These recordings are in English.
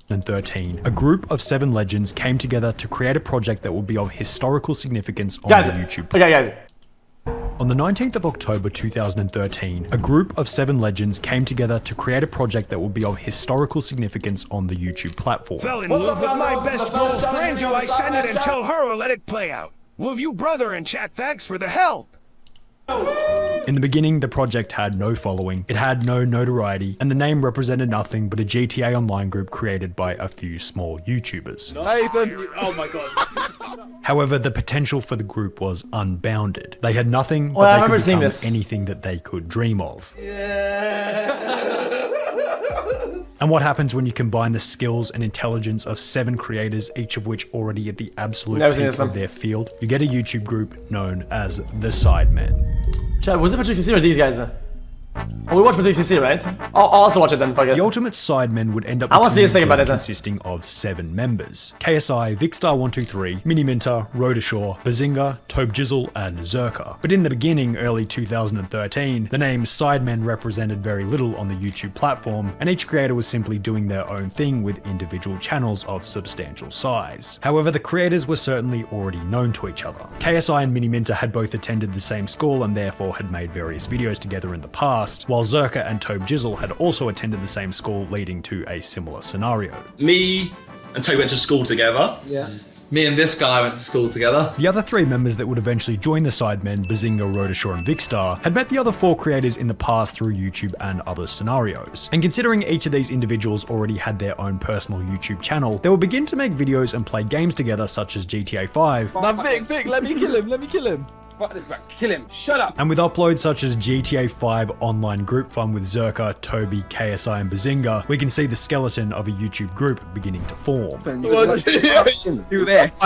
2013, a group of 7 legends came together to create a project that would be of historical significance on the YouTube platform. Okay, guys. On the 19th of October 2013, a group of 7 legends came together to create a project that would be of historical significance on the YouTube platform. Fell in love with my best girlfriend. Do I send it and tell her or let it play out? Love you, brother, and chat thanks for the help. In the beginning, the project had no following, it had no notoriety, and the name represented nothing but a GTA Online group created by a few small YouTubers. Nathan! Oh my god. However, the potential for the group was unbounded. They had nothing, but they could become anything that they could dream of. And what happens when you combine the skills and intelligence of 7 creators, each of which already at the absolute peak of their field? You get a YouTube group known as the Sidemen. Chat, was it xQc or these guys? Oh, we watched xQc, right? I'll also watch it then, fuck it. The Ultimate Sidemen would end up consisting of 7 members. KSI, Vicstar123, Miniminter, Rodashore, Bazinga, Tobejizzle, and Zerka. But in the beginning, early 2013, the name Sidemen represented very little on the YouTube platform, and each creator was simply doing their own thing with individual channels of substantial size. However, the creators were certainly already known to each other. KSI and Miniminter had both attended the same school and therefore had made various videos together in the past, while Zerka and Tobejizzle had also attended the same school, leading to a similar scenario. Me and Tobe went to school together. Yeah. Me and this guy went to school together. The other 3 members that would eventually join the Sidemen, Bazinga, Rodashore, and Vicstar, had met the other 4 creators in the past through YouTube and other scenarios. And considering each of these individuals already had their own personal YouTube channel, they would begin to make videos and play games together such as GTA 5. Now Vic, let me kill him. Fuck this back. Kill him. Shut up. And with uploads such as GTA 5 online group fun with Zerka, Toby, KSI, and Bazinga, we can see the skeleton of a YouTube group beginning to form. Do this.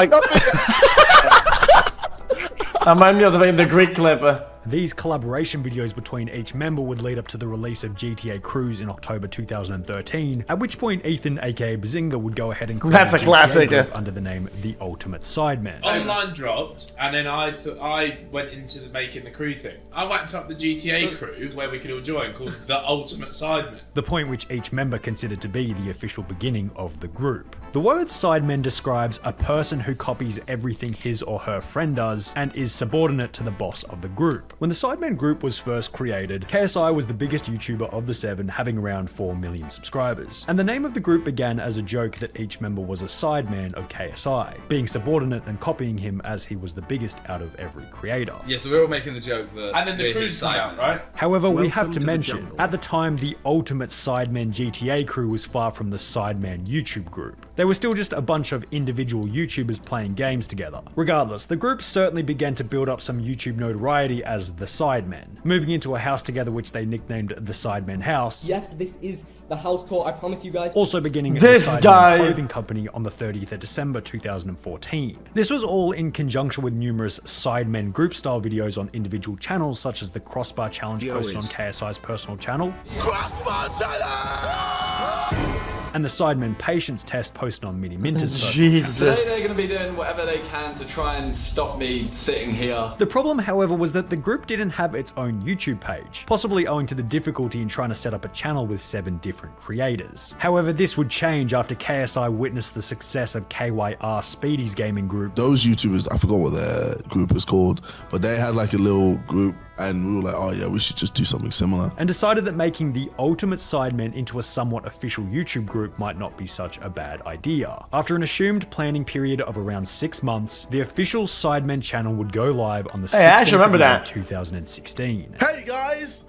Remind me of the Greek clip. These collaboration videos between each member would lead up to the release of GTA Cruise in October 2013, at which point Ethan, aka Bazinga, would go ahead and create a classic group under the name The Ultimate Sidemen. Online dropped, and then I went into making the crew thing. I whacked up the GTA crew where we could all join, called The Ultimate Sidemen. The point which each member considered to be the official beginning of the group. The word Sidemen describes a person who copies everything his or her friend does and is subordinate to the boss of the group. When the Sidemen group was first created, KSI was the biggest YouTuber of the 7, having around 4 million subscribers. And the name of the group began as a joke that each member was a sideman of KSI, being subordinate and copying him as he was the biggest out of every creator. Yeah, so we're all making the joke that... And then the crew's come out, right? However, we have to mention, at the time, the Ultimate Sidemen GTA crew was far from the Sidemen YouTube group. They were still just a bunch of individual YouTubers playing games together. Regardless, the group certainly began to build up some YouTube notoriety as the Sidemen, moving into a house together which they nicknamed the Sidemen House. Yes, this is the house tour, I promise you guys. Also beginning at the Sidemen clothing company on the 30th of December 2014. This was all in conjunction with numerous Sidemen group style videos on individual channels such as the Crossbar Challenge posted on KSI's personal channel. Crossbar Challenge! And the Sidemen Patience Test posted on Miniminter's personal channel. Today they're going to be doing whatever they can to try and stop me sitting here. The problem, however, was that the group didn't have its own YouTube page, possibly owing to the difficulty in trying to set up a channel with 7 different creators. However, this would change after KSI witnessed the success of KYR Speedy's gaming group. Those YouTubers, I forgot what their group is called, but they had like a little group and we were like, oh yeah, we should just do something similar. And decided that making the Ultimate Sidemen into a somewhat official YouTube group might not be such a bad idea. After an assumed planning period of around 6 months, the official Sidemen channel would go live on the 16th of May 2016. Hey guys!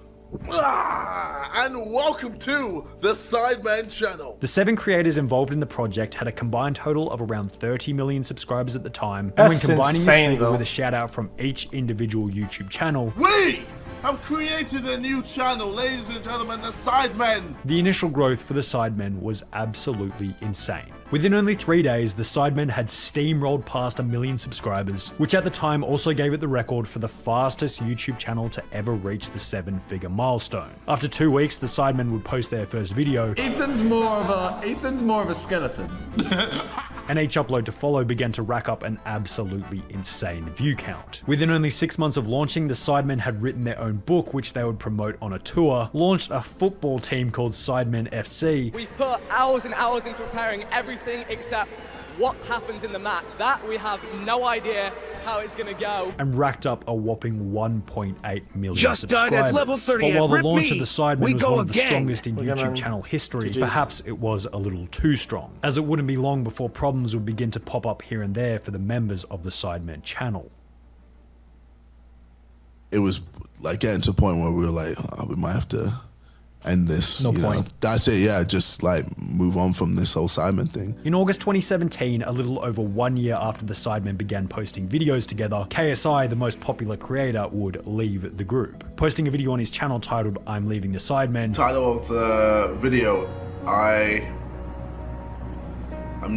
And welcome to the Sidemen channel. The 7 creators involved in the project had a combined total of around 30 million subscribers at the time, and when combining this figure with a shout out from each individual YouTube channel, we have created a new channel, ladies and gentlemen, the Sidemen. The initial growth for the Sidemen was absolutely insane. Within only 3 days, the Sidemen had steamrolled past 1 million subscribers, which at the time also gave it the record for the fastest YouTube channel to ever reach the 7-figure milestone. After 2 weeks, the Sidemen would post their first video. Ethan's more of a skeleton. and each upload to follow began to rack up an absolutely insane view count. Within only 6 months of launching, the Sidemen had written their own book which they would promote on a tour, launched a football team called Sidemen FC. We've put hours and hours into preparing everything except what happens in the match. That we have no idea how it's gonna go. And racked up a whopping 1.8 million Just died subscribers. at level 30 But while the rip launch me. of the Sidemen We was go one of the again. strongest in Okay, YouTube man. channel history, GG's. perhaps it was a little too strong, as it wouldn't be long before problems would begin to pop up here and there for the members of the Sidemen channel. It was like getting to a point where we were like, oh, we might have to end this. No you point. know? That's it, yeah. Just like move on from this whole Sidemen thing. In August 2017, a little over 1 year after the Sidemen began posting videos together, KSI, the most popular creator, would leave the group. Posting a video on his channel titled I'm Leaving the Sidemen. Title of the video, I'm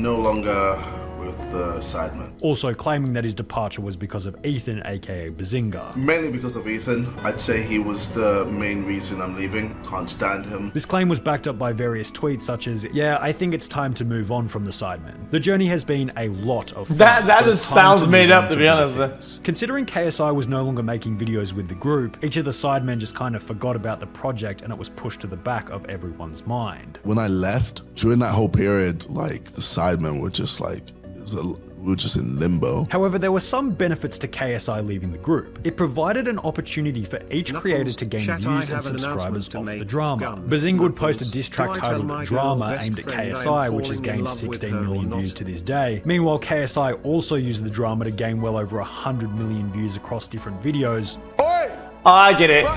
no longer with the Sidemen. Also claiming that his departure was because of Ethan, aka Bazinga. Mainly because of Ethan. I'd say he was the main reason I'm leaving. Can't stand him. This claim was backed up by various tweets such as, yeah, I think it's time to move on from the Sidemen. The journey has been a lot of fun. That but just it's time sounds to made move up, on to be other honest. things. Considering KSI was no longer making videos with the group, each of the Sidemen just kind of forgot about the project and it was pushed to the back of everyone's mind. When I left, during that whole period, like the Sidemen were just like, we were just in limbo. However, there were some benefits to KSI leaving the group. It provided an opportunity for each creator to gain chat, views I and have an subscribers announcement off to the make. drama. Guns, Bazinga would post a Knuckles, diss track do I tell titled my Drama girl aimed at best friend I am KSI, which has falling in gained love with 16 her or million not? views to this day. Meanwhile, KSI also used the drama to gain well over 100 million views across different videos. Oh, I get it.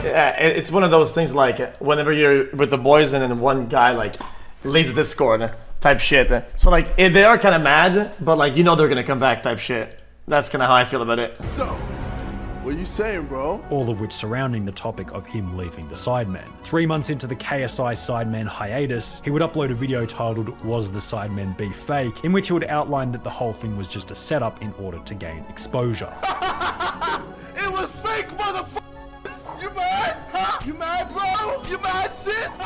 It's one of those things like whenever you're with the boys and then one guy like leaves the Discord type shit. So like they are kind of mad, but like you know they're gonna come back type shit. That's kind of how I feel about it. So, what are you saying, bro? All of which surrounding the topic of him leaving the Sidemen. 3 months into the KSI Sidemen hiatus, he would upload a video titled Was the Sidemen Beef Fake, in which he would outline that the whole thing was just a setup in order to gain exposure. It was fake, motherfuckers! You mad? Huh? You mad, bro? You mad, sis?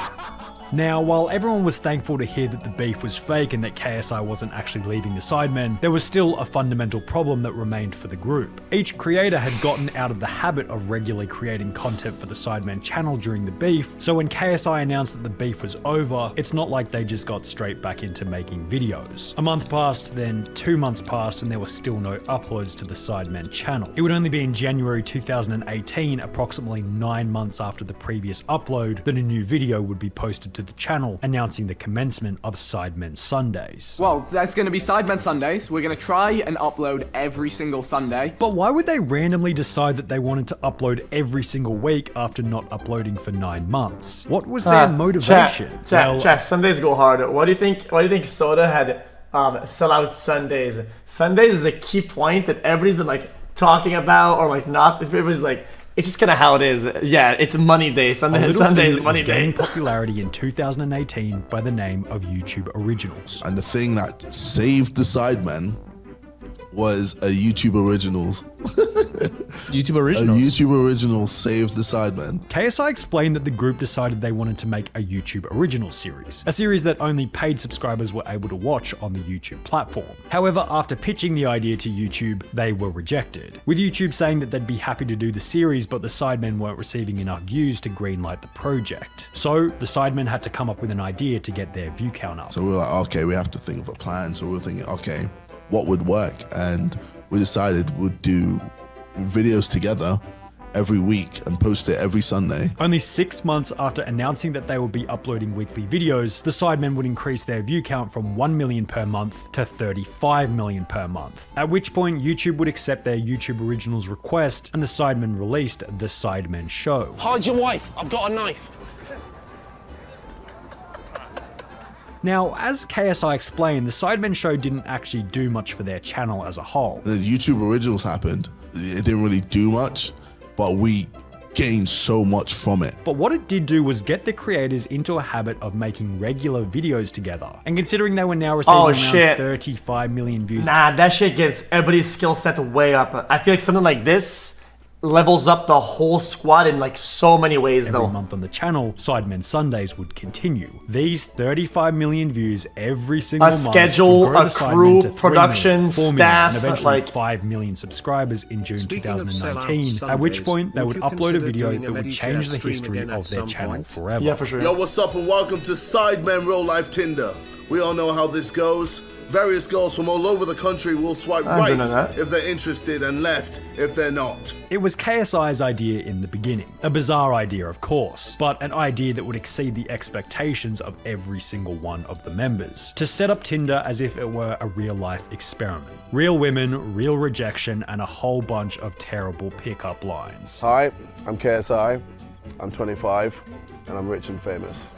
Now, while everyone was thankful to hear that the beef was fake and that KSI wasn't actually leaving the Sidemen, there was still a fundamental problem that remained for the group. Each creator had gotten out of the habit of regularly creating content for the Sidemen channel during the beef, so when KSI announced that the beef was over, it's not like they just got straight back into making videos. A month passed, then 2 months passed, and there were still no uploads to the Sidemen channel. It would only be in January 2018, approximately 9 months after the previous upload, that a new video would be posted to the channel announcing the commencement of Sidemen Sundays. Well, there's gonna be Sidemen Sundays. We're gonna try and upload every single Sunday. But why would they randomly decide that they wanted to upload every single week after not uploading for 9 months? What was their motivation? Chat, Sundays go hard. What do you think? Why do you think Soda had sell out Sundays? Sundays is a key point that everybody's been like talking about or like not. Everybody's like, it's just kind of how it is. Yeah, it's money day. Sunday is money day. Gained popularity in 2018 by the name of YouTube Originals. And the thing that saved the Sidemen was a YouTube Originals. YouTube A originals. YouTube Originals saved the Sidemen. KSI explained that the group decided they wanted to make a YouTube Originals series, a series that only paid subscribers were able to watch on the YouTube platform. However, after pitching the idea to YouTube, they were rejected, with YouTube saying that they'd be happy to do the series, but the Sidemen weren't receiving enough views to greenlight the project. So the Sidemen had to come up with an idea to get their view count up. So we were like, okay, we have to think of a plan. So we were thinking, okay, what would work? And we decided we'd do videos together every week and post it every Sunday. Only 6 months after announcing that they would be uploading weekly videos, the Sidemen would increase their view count from 1 million per month to 35 million per month. At which point YouTube would accept their YouTube Originals request and the Sidemen released The Sidemen Show. Hide your wife. I've got a knife. Now, as KSI explained, the Sidemen Show didn't actually do much for their channel as a whole. The YouTube Originals happened. It didn't really do much, but we gained so much from it. But what it did do was get the creators into a habit of making regular videos together. And considering they were now receiving around 35 million views. Nah, that shit gets everybody's skill set way up. I feel like something like this levels up the whole squad in like so many ways Every though. month on the channel, Sidemen Sundays would continue. These 35 million views every single month. Schedule, would grow a the Sidemen crew, to 3 production, million, 4 million, staff, and eventually like 5 million subscribers in June Speaking of 2019. sellout At which Sundays, point they would would you upload a consider video doing that a would Medicare change the stream history again of at their some channel point? forever. Yeah, for sure. Yo, what's up and welcome to Sidemen Real Life Tinder. We all know how this goes. Various girls from all over the country will swipe I right don't know that. if they're interested and left if they're not. It was KSI's idea in the beginning. A bizarre idea, of course, but an idea that would exceed the expectations of every single one of the members. To set up Tinder as if it were a real-life experiment. Real women, real rejection, and a whole bunch of terrible pickup lines. Hi, I'm KSI. I'm 25, and I'm rich and famous.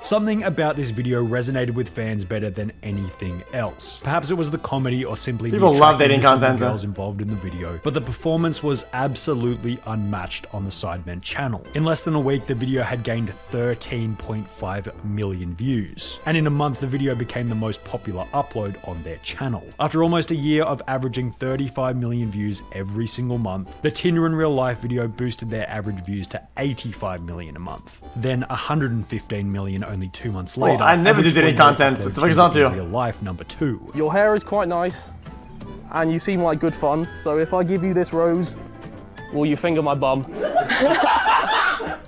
Something about this video resonated with fans better than anything else. Perhaps it was the comedy or simply People the love dating attractiveness of the content, though. girls involved in the video, but the performance was absolutely unmatched on the Sidemen channel. In less than a week, the video had gained 13.5 million views, and in a month, the video became the most popular upload on their channel. After almost a year of averaging 35 million views every single month, the Tinder in real life video boosted their average views to 85 million a month, then 115 million only 2 months later. I never at which did dating point they content. uploaded What the fuck is on to Tinder in you? Real life number 2. Your hair is quite nice, and you seem like good fun. So if I give you this rose, will you finger my bum?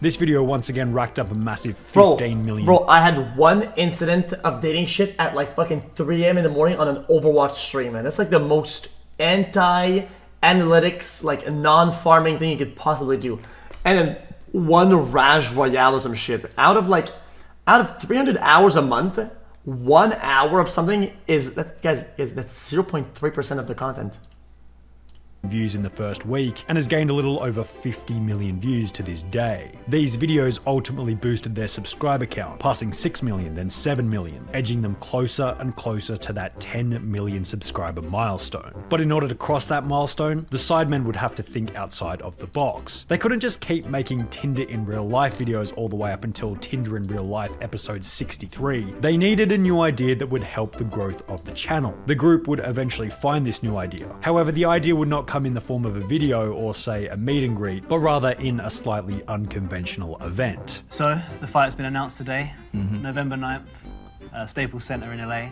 This video once again racked up a massive 15 million. Bro, I had one incident of dating shit at like fucking 3 a.m. in the morning on an Overwatch stream, man. That's like the most anti-analytics, like non-farming thing you could possibly do. And then one Raj Royale or some shit. Out of 300 hours a month, 1 hour of something is, that guys, that's 0.3% of the content. Views in the first week and has gained a little over 50 million views to this day. These videos ultimately boosted their subscriber count, passing 6 million, then 7 million, edging them closer and closer to that 10 million subscriber milestone. But in order to cross that milestone, the Sidemen would have to think outside of the box. They couldn't just keep making Tinder in real life videos all the way up until Tinder in real life episode 63. They needed a new idea that would help the growth of the channel. The group would eventually find this new idea. However, the idea would not come in the form of a video or say a meet and greet, but rather in a slightly unconventional event. So, the fight's been announced today, November 9th, Staples Center in LA.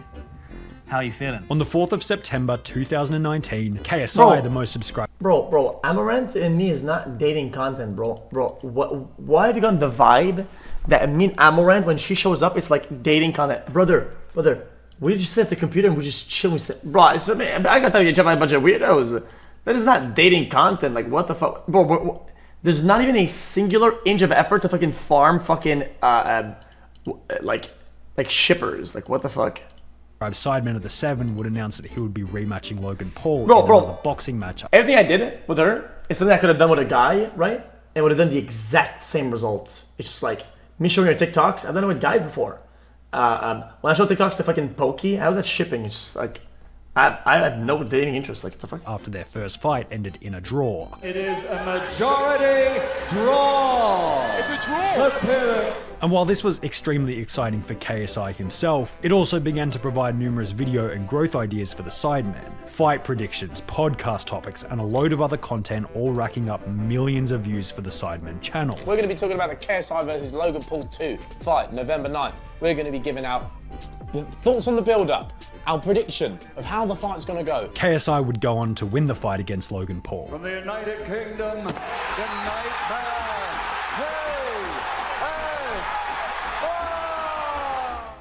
How are you feeling? On the 4th of September 2019, KSI, the most subscribed. Bro, Amaranth and me is not dating content, bro. Why have you gotten the vibe that me and Amaranth, when she shows up, it's like dating content? Brother, we just sit at the computer and we just chill. We sit, bro, I gotta tell you, you jump on a bunch of weirdos. That is not dating content. Like, what the fuck? Bro, there's not even a singular inch of effort to fucking farm fucking, like shippers. Like, what the fuck? Sidemen of the 7 would announce that he would be rematching Logan Paul Bro, in another boxing match. Everything I did with her is something I could have done with a guy, right? And would have done the exact same results. It's just like me showing her TikToks. I've done it with guys before. When I show TikToks to fucking Pokey, I was at shipping. It's just like, I had no dating interest. Like, what the fuck? After their first fight ended in a draw. It is a majority draw. It's a draw. Let's hear it. And while this was extremely exciting for KSI himself, it also began to provide numerous video and growth ideas for the Sidemen. Fight predictions, podcast topics, and a load of other content, all racking up millions of views for the Sidemen channel. We're going to be talking about the KSI versus Logan Paul 2 fight, November 9th. We're going to be giving out thoughts on the build-up, our prediction of how the fight's going to go. KSI would go on to win the fight against Logan Paul. From the United Kingdom, the Nightmare.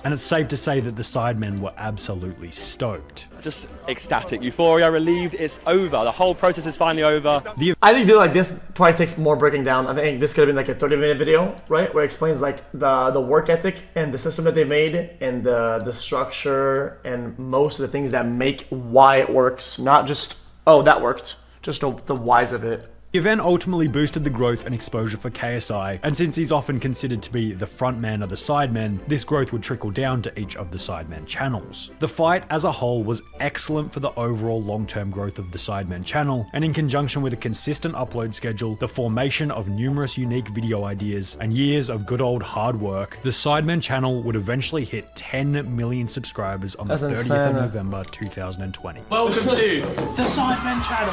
And it's safe to say that the Sidemen were absolutely stoked. Just ecstatic, euphoria, relieved, it's over. The whole process is finally over. I think video like this probably takes more breaking down. I think this could have been like a 30-minute video, right? Where it explains like the work ethic and the system that they made and the structure and most of the things that make why it works. Not just, oh, that worked. Just the whys of it. The event ultimately boosted the growth and exposure for KSI, and since he's often considered to be the frontman of the Sidemen, this growth would trickle down to each of the Sidemen channels. The fight as a whole was excellent for the overall long-term growth of the Sidemen channel, and in conjunction with a consistent upload schedule, the formation of numerous unique video ideas, and years of good old hard work, the Sidemen channel would eventually hit 10 million subscribers on the 30th of November 2020. Welcome to the Sidemen channel.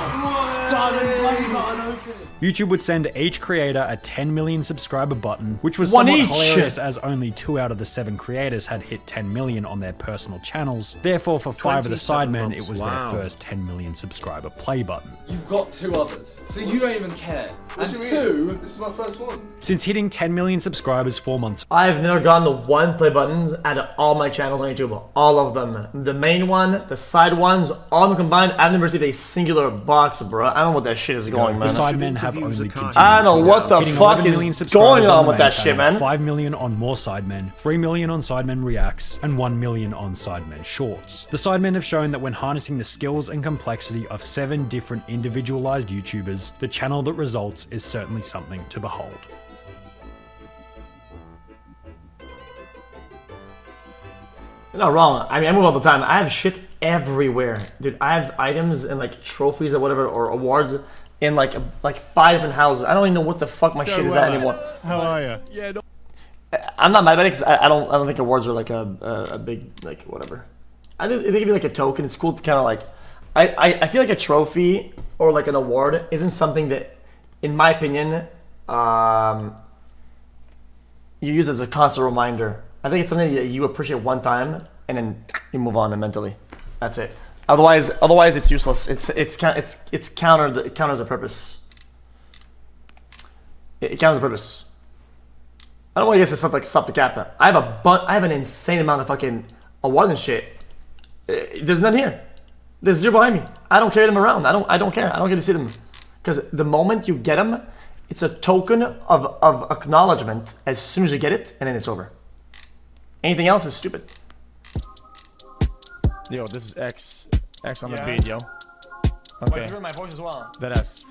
Diamond play button open. YouTube would send each creator a 10 million subscriber button, which was somewhat hilarious as only 2 out of the 7 creators had hit 10 million on their personal channels. Therefore, for 5 of the Sidemen, it was their first 10 million subscriber play button. You've got 2 others, so you don't even care. What And do you 2, mean? This is my first one. Since hitting 10 million subscribers 4 months, I've never gotten the 1 play buttons out of all my channels on YouTube. All of them. The main one, the side ones, all of them combined, I've never received a singular box, bro. I don't know what that shit is going, the man. Sidemen have only continued. I don't know what the hitting fuck 11 million is subscribers going on the with main that shit, channel, man. 5 million on More Sidemen, 3 million on Sidemen Reacts, and 1 million on Sidemen Shorts. The Sidemen have shown that when harnessing the skills and complexity of 7 different individualized YouTubers, the channel that results is certainly something to behold. You're not wrong. I mean, I move all the time. I have shit everywhere. Dude, I have items and like trophies or whatever, or awards in like 5 different houses. I don't even know what the fuck my shit is at anymore. How are you? Yeah, no. I'm not mad about it because I don't think awards are like a big, like, whatever. I think they give you like a token. It's cool to kind of like, I feel like a trophy or like an award isn't something that, in my opinion, you use as a constant reminder. I think it's something that you appreciate one time and then you move on mentally. That's it. Otherwise it's useless. It counters the purpose. It counters the purpose. I don't want you guys to stop the cap. I have an insane amount of fucking awards and shit. There's none here. There's 0 behind me. I don't carry them around. I don't care. I don't get to see them. Because the moment you get them, it's a token of acknowledgement as soon as you get it, and then it's over. Anything else is stupid. Yo, this is X on the beat, yo. Okay. You heard my voice as well. That S.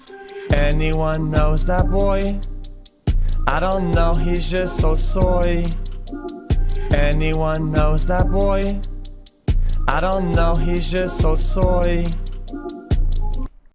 Anyone knows that boy? I don't know, he's just so soy. Anyone knows that boy? I don't know, he's just so soy.